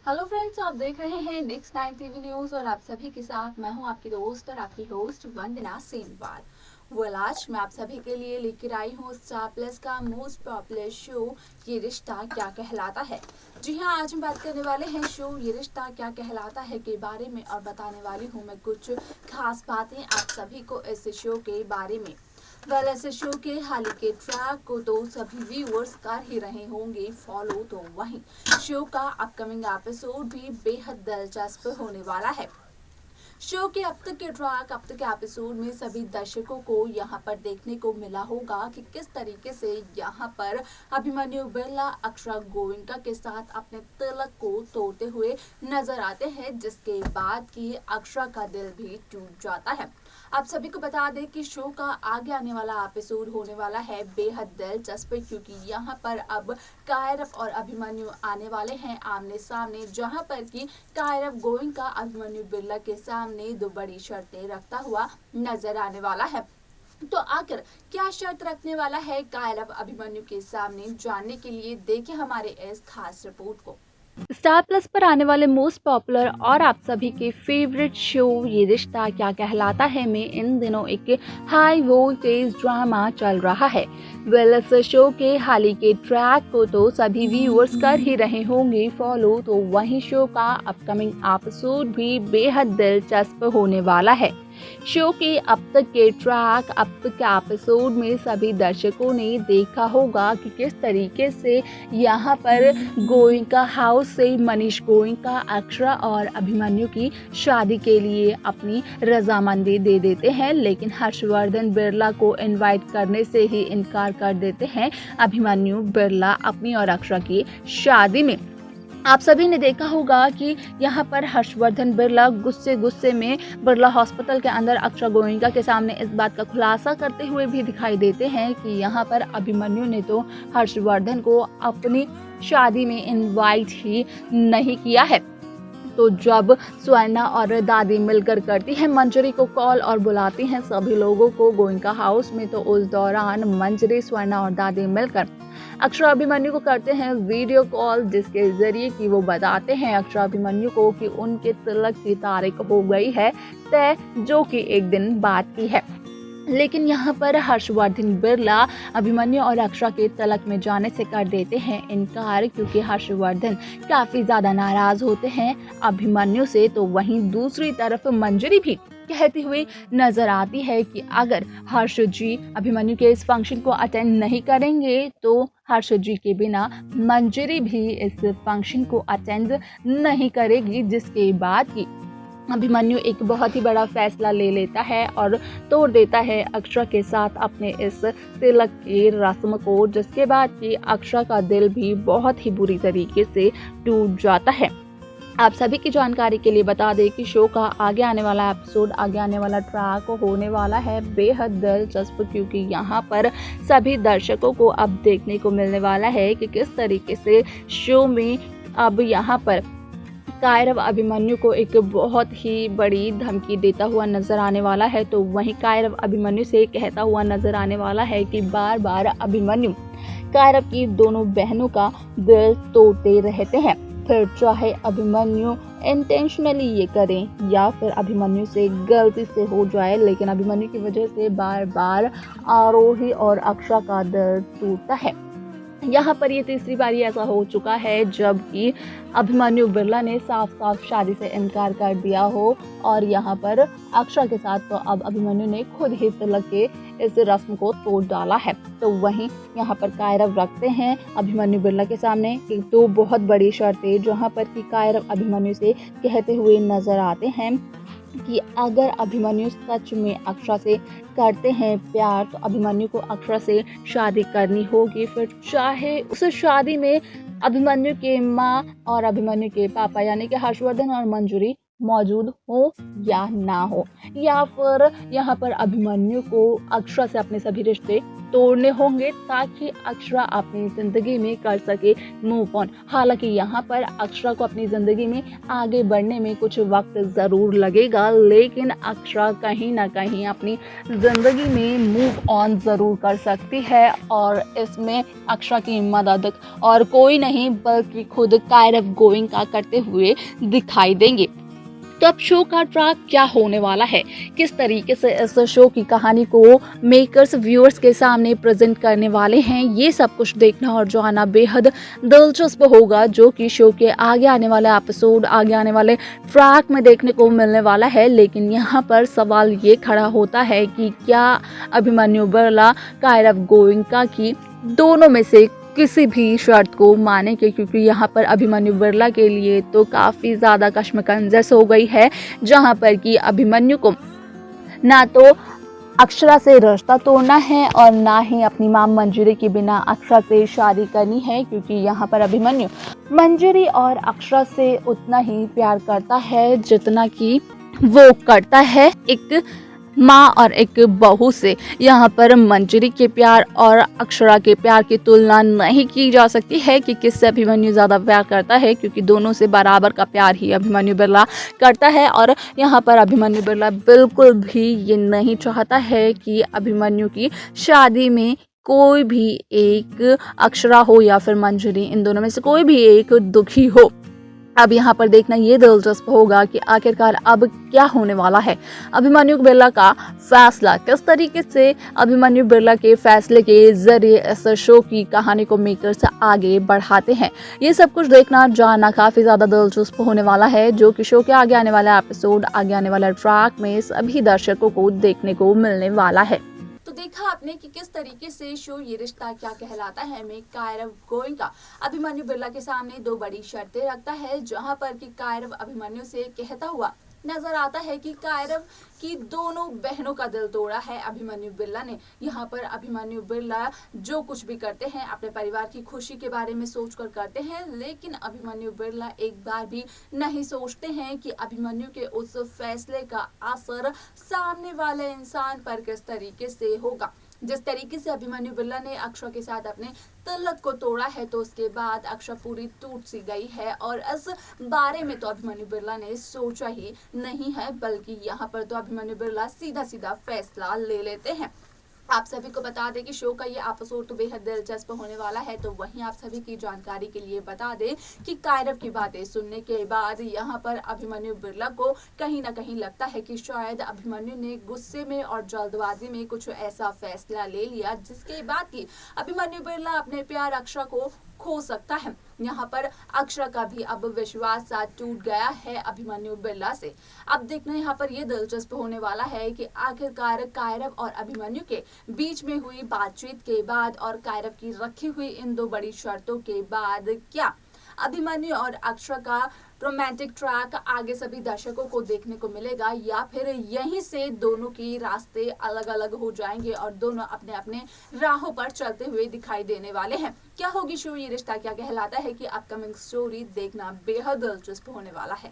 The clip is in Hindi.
हेलो फ्रेंड्स, आप देख रहे हैं नेक्स्ट नाइन टीवी न्यूज और आप सभी के साथ मैं हूं आपकी दोस्त और आपकी होस्ट वंदना सेनवाल। आज मैं आप सभी के लिए लेकर आई हूं स्टार प्लस का मोस्ट पॉपुलर शो ये रिश्ता क्या कहलाता है। जी हां, आज हम बात करने वाले हैं शो ये रिश्ता क्या कहलाता है के बारे में और बताने वाली हूं मैं कुछ खास बातें आप सभी को इस शो के बारे में। ऐसे शो के हाल ही के ट्रैक को तो सभी व्यूअर्स कर ही रहे होंगे फॉलो, तो वहीं शो का अपकमिंग एपिसोड भी बेहद दिलचस्प होने वाला है। शो के अब तक के ट्रैक, अब तक के एपिसोड में सभी दर्शकों को यहाँ पर देखने को मिला होगा कि किस तरीके से यहाँ पर अभिमन्यु बिरला अक्षरा गोविंका के साथ अपने तिलक को तोड़ते हुए नजर आते हैं, जिसके बाद की अक्षरा का दिल भी टूट जाता है। आप सभी को बता दें कि शो का आगे आने वाला एपिसोड होने वाला है बेहद दिलचस्प, क्योंकि यहाँ पर अब कायरव और अभिमन्यु आने वाले हैं आमने सामने, जहाँ पर कि कायरव गोविंका अभिमन्यु बिरला के सामने दो बड़ी शर्तें रखता हुआ नजर आने वाला है। तो आखिर क्या शर्त रखने वाला है कायरव अभिमन्यु के सामने, जानने के लिए देखें हमारे इस खास रिपोर्ट को। स्टार प्लस पर आने वाले मोस्ट पॉपुलर और आप सभी के फेवरेट शो ये रिश्ता क्या कहलाता है में इन दिनों एक हाई वोल्टेज ड्रामा चल रहा है। इस शो के हाल ही के ट्रैक को तो सभी व्यूअर्स कर ही रहे होंगे फॉलो, तो वहीं शो का अपकमिंग एपिसोड भी बेहद दिलचस्प होने वाला है। शो के अब तक के ट्रैक, अब तक के एपिसोड में सभी दर्शकों ने देखा होगा कि किस तरीके से यहाँ पर गोइंका हाउस से मनीष गोइंका अक्षरा और अभिमन्यु की शादी के लिए अपनी रजामंदी दे देते हैं, लेकिन हर्षवर्धन बिरला को इनवाइट करने से ही इनकार कर देते हैं अभिमन्यु बिरला अपनी और अक्षरा की शादी में। आप सभी ने देखा होगा कि यहाँ पर हर्षवर्धन बिरला गुस्से गुस्से में बिरला हॉस्पिटल के अंदर अक्षरा गोइंका के सामने इस बात का खुलासा करते हुए भी दिखाई देते हैं कि यहाँ पर अभिमन्यु ने तो हर्षवर्धन को अपनी शादी में इनवाइट ही नहीं किया है। तो जब स्वर्णा और दादी मिलकर करती है मंजरी को कॉल और बुलाती हैं सभी लोगों को गोइंका हाउस में, तो उस दौरान मंजरी, स्वर्णा और दादी मिलकर अक्षरा अभिमन्यु को करते हैं वीडियो कॉल, जिसके जरिए कि वो बताते हैं अक्षरा अभिमन्यु को कि उनके तिलक की तारीख हो गई है तय, जो कि एक दिन बाद की है। लेकिन यहाँ पर हर्षवर्धन बिरला अभिमन्यु और अक्षरा के तिलक में जाने से कर देते हैं इनकार, क्योंकि हर्षवर्धन काफी ज्यादा नाराज होते हैं अभिमन्यु से। तो वहीं दूसरी तरफ मंजरी भी कहती हुई नजर आती है कि अगर हर्ष जी अभिमन्यु के इस फंक्शन को अटेंड नहीं करेंगे तो हर्ष जी के बिना मंजरी भी इस फंक्शन को अटेंड नहीं करेगी, जिसके बाद की अभिमन्यु एक बहुत ही बड़ा फैसला ले लेता है और तोड़ देता है अक्षरा के साथ अपने इस तिलक की रस्म को, जिसके बाद कि अक्षरा का दिल भी बहुत ही बुरी तरीके से टूट जाता है। आप सभी की जानकारी के लिए बता दें कि शो का आगे आने वाला एपिसोड, आगे आने वाला ट्रैक होने वाला है बेहद दिलचस्प, क्योंकि यहाँ पर सभी दर्शकों को अब देखने को मिलने वाला है कि किस तरीके से शो में अब यहाँ पर कायरव अभिमन्यु को एक बहुत ही बड़ी धमकी देता हुआ नजर आने वाला है। तो वहीं कायरव अभिमन्यु से कहता हुआ नजर आने वाला है कि बार बार अभिमन्यु कायरव की दोनों बहनों का दिल तोड़ते रहते हैं, फिर चाहे अभिमन्यु इंटेंशनली ये करें या फिर अभिमन्यु से गलती से हो जाए, लेकिन अभिमन्यु की वजह से बार बार आरोही और अक्षरा का दिल टूटता है। यहाँ पर ये तीसरी बार ऐसा हो चुका है जबकि अभिमन्यु बिरला ने साफ साफ शादी से इनकार कर दिया हो, और यहाँ पर अक्षरा के साथ तो अब अभिमन्यु ने खुद ही तिलक के इस रस्म को तोड़ डाला है। तो वहीं यहाँ पर कायरव रखते हैं अभिमन्यु बिरला के सामने कि दो बहुत बड़ी शर्तें, जहाँ पर कि कायरव अभिमन्यु से कहते हुए नजर आते हैं कि अगर अभिमन्यु सच में अक्षरा से करते हैं प्यार तो अभिमन्यु को अक्षरा से शादी करनी होगी, फिर चाहे उस शादी में अभिमन्यु के माँ और अभिमन्यु के पापा यानी कि हर्षवर्धन और मंजरी मौजूद हो या ना हो, या फिर यहाँ पर अभिमन्यु को अक्षरा से अपने सभी रिश्ते तोड़ने होंगे ताकि अक्षरा अपनी ज़िंदगी में कर सके मूव ऑन। हालांकि यहाँ पर अक्षरा को अपनी ज़िंदगी में आगे बढ़ने में कुछ वक्त ज़रूर लगेगा, लेकिन अक्षरा कहीं ना कहीं अपनी ज़िंदगी में मूव ऑन ज़रूर कर सकती है और इसमें अक्षरा की मदद और कोई नहीं बल्कि खुद कायरव गोइंका करते हुए दिखाई देंगे। तो अब शो का ट्रैक क्या होने वाला है, किस तरीके से इस शो की कहानी को मेकर्स व्यूअर्स के सामने प्रेजेंट करने वाले हैं, ये सब कुछ देखना और जानना बेहद दिलचस्प होगा, जो कि शो के आगे आने वाले एपिसोड, आगे आने वाले ट्रैक में देखने को मिलने वाला है। लेकिन यहाँ पर सवाल ये खड़ा होता है कि क्या अभिमन्यु बिरला, कायरव गोइंका की दोनों में से किसी भी शर्त को मानेंगे, क्योंकि यहाँ पर अभिमन्यु बिरला के लिए तो काफ़ी ज़्यादा कश्मकंजस हो गई है, जहाँ पर कि अभिमन्यु को ना तो अक्षरा से रिश्ता तोड़ना है और ना ही अपनी मां मंजरी के बिना अक्षरा से शादी करनी है, क्योंकि यहाँ पर अभिमन्यु मंजरी और अक्षरा से उतना ही प्यार करता है जितना कि वो करता है एक माँ और एक बहू से। यहाँ पर मंजरी के प्यार और अक्षरा के प्यार की तुलना नहीं की जा सकती है कि किससे अभिमन्यु ज़्यादा प्यार करता है, क्योंकि दोनों से बराबर का प्यार ही अभिमन्यु बिरला करता है। और यहाँ पर अभिमन्यु बिरला बिल्कुल भी ये नहीं चाहता है कि अभिमन्यु की शादी में कोई भी एक, अक्षरा हो या फिर मंजरी, इन दोनों में से कोई भी एक दुखी हो। अब यहाँ पर देखना ये दिलचस्प होगा कि आखिरकार अब क्या होने वाला है। अभिमन्यु बिरला का फैसला किस तरीके से अभिमन्यु बिरला के फैसले के जरिए इस शो की कहानी को मेकर्स आगे बढ़ाते हैं, ये सब कुछ देखना जानना काफ़ी ज़्यादा दिलचस्प होने वाला है, जो कि शो के आगे आने वाला एपिसोड, आगे आने वाला ट्रैक में सभी दर्शकों को देखने को मिलने वाला है। तो देखा आपने कि किस तरीके से शो ये रिश्ता क्या कहलाता है में कायरव गोइंका अभिमन्यु बिरला के सामने दो बड़ी शर्तें रखता है, जहां पर कि कायरव अभिमन्यु से कहता हुआ नजर आता है कि कायरव की दोनों बहनों का दिल तोड़ा है अभिमन्यु बिरला ने। यहाँ पर अभिमन्यु बिरला जो कुछ भी करते हैं अपने परिवार की खुशी के बारे में सोचकर करते हैं, लेकिन अभिमन्यु बिरला एक बार भी नहीं सोचते हैं कि अभिमन्यु के उस फैसले का असर सामने वाले इंसान पर किस तरीके से होगा। जिस तरीके से अभिमन्यु बिरला ने अक्षरा के साथ अपने तलक को तोड़ा है, तो उसके बाद अक्षरा पूरी टूट सी गई है और इस बारे में तो अभिमन्यु बिरला ने सोचा ही नहीं है, बल्कि यहाँ पर तो अभिमन्यु बिरला सीधा सीधा फैसला ले लेते हैं। आप सभी को बता दें कि शो का ये एपिसोड तो बेहद दिलचस्प होने वाला है, तो वहीं आप सभी की जानकारी के लिए बता दें कि कायरव की बातें सुनने के बाद यहाँ पर अभिमन्यु बिरला को कहीं ना कहीं लगता है कि शायद अभिमन्यु ने गुस्से में और जल्दबाजी में कुछ ऐसा फैसला ले लिया जिसके बाद कि अभिमन्यु बिरला अपने प्यार अक्षरा को खो सकता है। यहाँ पर अक्षरा का भी अब विश्वास सा टूट गया है अभिमन्यु बिरला से। अब देखना यहाँ पर ये दिलचस्प होने वाला है कि आखिरकार कायरव और अभिमन्यु के बीच में हुई बातचीत के बाद और कायरव की रखी हुई इन दो बड़ी शर्तों के बाद क्या अभिमन्यु और अक्षरा का रोमांटिक ट्रैक आगे सभी दर्शकों को देखने को मिलेगा, या फिर यहीं से दोनों के रास्ते अलग अलग हो जाएंगे और दोनों अपने अपने राहों पर चलते हुए दिखाई देने वाले हैं। क्या होगी शो ये रिश्ता क्या कहलाता है कि अपकमिंग स्टोरी देखना बेहद दिलचस्प होने वाला है।